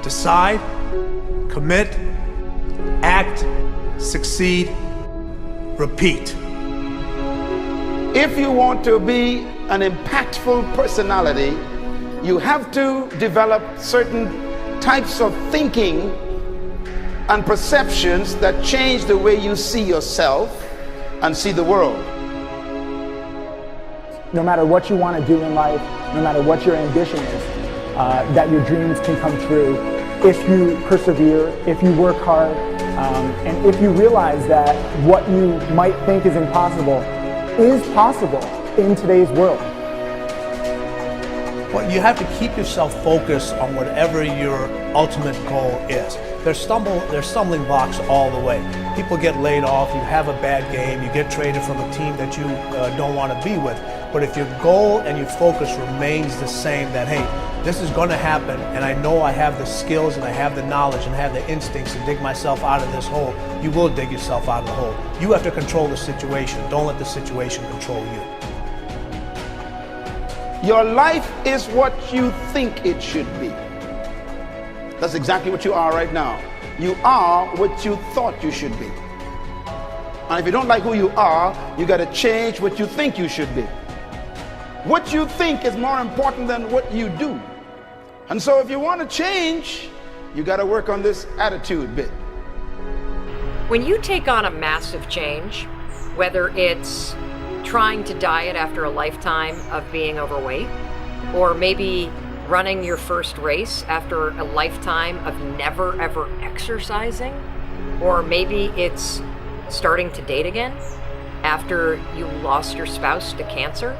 Decide, commit, act, succeed, repeat. If you want to be an impactful personality, you have to develop certain types of thinking and perceptions that change the way you see yourself and see the world. No matter what you want to do in life, no matter what your ambition is, that your dreams can come true if you persevere, if you work hard, and if you realize that what you might think is impossible is possible in today's world. But you have to keep yourself focused on whatever your ultimate goal is. There's stumbling blocks all the way. People get laid off, you have a bad game, you get traded from a team that you don't want to be with. But if your goal and your focus remains the same, that hey, this is going to happen, and I know I have the skills and I have the knowledge and I have the instincts to dig myself out of this hole, you will dig yourself out of the hole. You have to control the situation. Don't let the situation control you. Your life is what you think it should be. That's exactly what you are right now. You are what you thought you should be. And if you don't like who you are, you got to change what you think you should be. What you think is more important than what you do. And so if you want to change, you got to work on this attitude bit. When you take on a massive change, whether it's trying to diet after a lifetime of being overweight, or maybe running your first race after a lifetime of never ever exercising, or maybe it's starting to date again after you lost your spouse to cancer.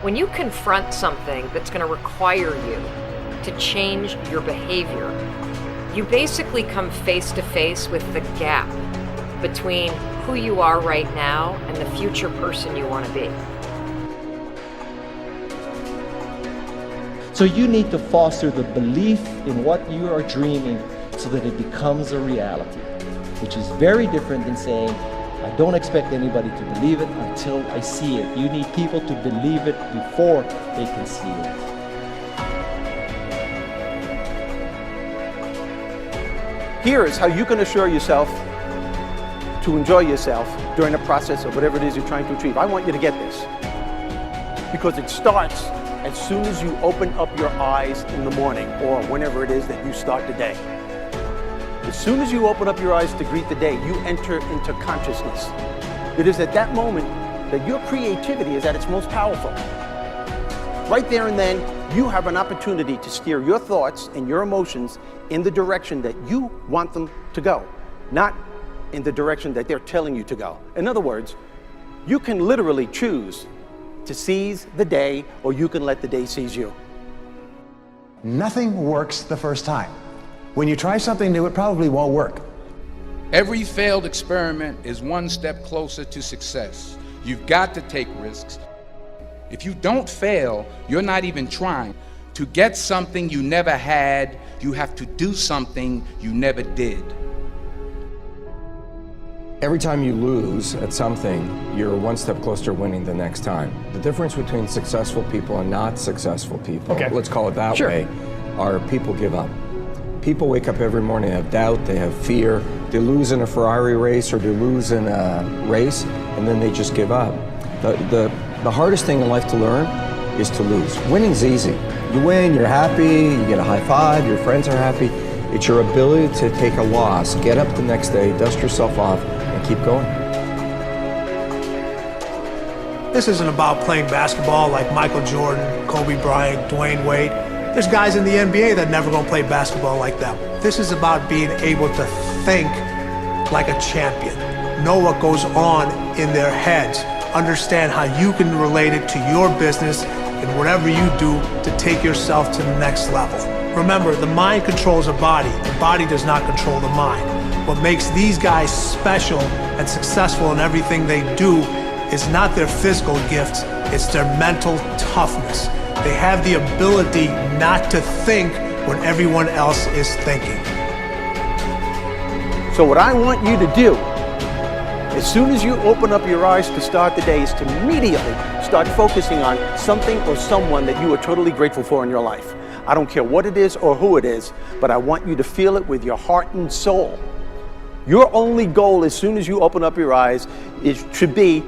When you confront something that's going to require you to change your behavior, you basically come face to face with the gap between who you are right now and the future person you want to be. So you need to foster the belief in what you are dreaming so that it becomes a reality, which is very different than saying, I don't expect anybody to believe it until I see it. You need people to believe it before they can see it. Here is how you can assure yourself to enjoy yourself during the process of whatever it is you're trying to achieve. I want you to get this, because it starts as soon as you open up your eyes in the morning or whenever it is that you start the day. As soon as you open up your eyes to greet the day, you enter into consciousness. It is at that moment that your creativity is at its most powerful. Right there and then, you have an opportunity to steer your thoughts and your emotions in the direction that you want them to go, not in the direction that they're telling you to go. In other words, you can literally choose to seize the day, or you can let the day seize you. Nothing works the first time. When you try something new, it probably won't work. Every failed experiment is one step closer to success. You've got to take risks. If you don't fail, you're not even trying. To get something you never had, you have to do something you never did. Every time you lose at something, you're one step closer to winning the next time. The difference between successful people and not successful people, let's call it that way, are people give up. People wake up every morning, have doubt, they have fear, they lose in a Ferrari race or they lose in a race, and then they just give up. The hardest thing in life to learn is to lose. Winning's easy. You win, you're happy, you get a high five, your friends are happy. It's your ability to take a loss, get up the next day, dust yourself off, and keep going. This isn't about playing basketball like Michael Jordan, Kobe Bryant, Dwayne Wade. There's guys in the NBA that never gonna play basketball like them. This is about being able to think like a champion, know what goes on in their heads, understand how you can relate it to your business and whatever you do to take yourself to the next level. Remember, the mind controls the body does not control the mind. What makes these guys special and successful in everything they do is not their physical gifts, it's their mental toughness. They have the ability not to think when everyone else is thinking. So what I want you to do, as soon as you open up your eyes to start the day, is to immediately start focusing on something or someone that you are totally grateful for in your life. I don't care what it is or who it is, but I want you to feel it with your heart and soul. Your only goal as soon as you open up your eyes should be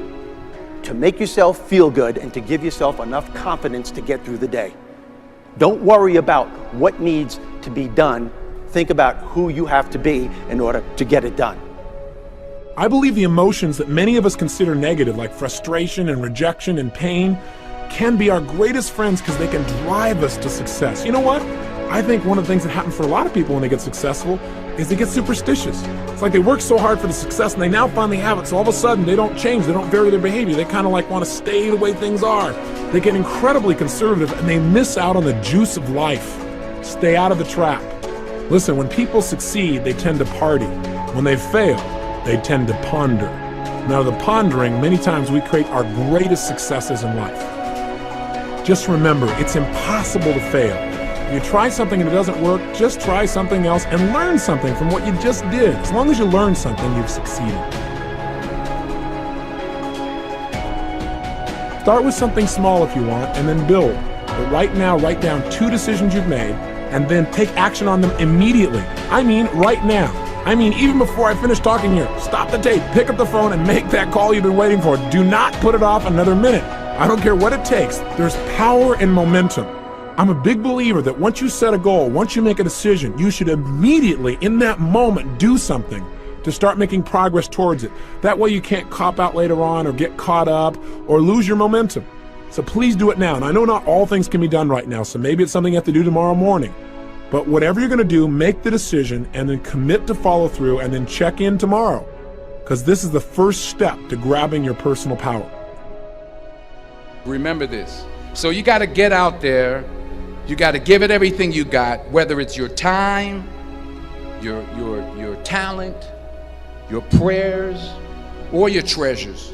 to make yourself feel good and to give yourself enough confidence to get through the day. Don't worry about what needs to be done. Think about who you have to be in order to get it done. I believe the emotions that many of us consider negative, like frustration and rejection and pain, can be our greatest friends because they can drive us to success. You know what? I think one of the things that happens for a lot of people when they get successful is they get superstitious. It's like they work so hard for the success and they now finally have it, so all of a sudden they don't change, they don't vary their behavior, they kind of like want to stay the way things are. They get incredibly conservative and they miss out on the juice of life. Stay out of the trap. Listen, when people succeed, they tend to party. When they fail, they tend to ponder. Now, the pondering, many times we create our greatest successes in life. Just remember, it's impossible to fail. If you try something and it doesn't work, just try something else and learn something from what you just did. As long as you learn something, you've succeeded. Start with something small if you want, and then build. But right now, write down 2 decisions you've made, and then take action on them immediately. I mean, right now. I mean, even before I finish talking here, stop the tape, pick up the phone, and make that call you've been waiting for. Do not put it off another minute. I don't care what it takes. There's power in momentum. I'm a big believer that once you set a goal, once you make a decision, you should immediately, in that moment, do something to start making progress towards it. That way you can't cop out later on or get caught up or lose your momentum. So please do it now. And I know not all things can be done right now, so maybe it's something you have to do tomorrow morning. But whatever you're going to do, make the decision and then commit to follow through and then check in tomorrow. Because this is the first step to grabbing your personal power. Remember this. So you got to get out there. You got to give it everything you got, whether it's your time, your talent, your prayers, or your treasures.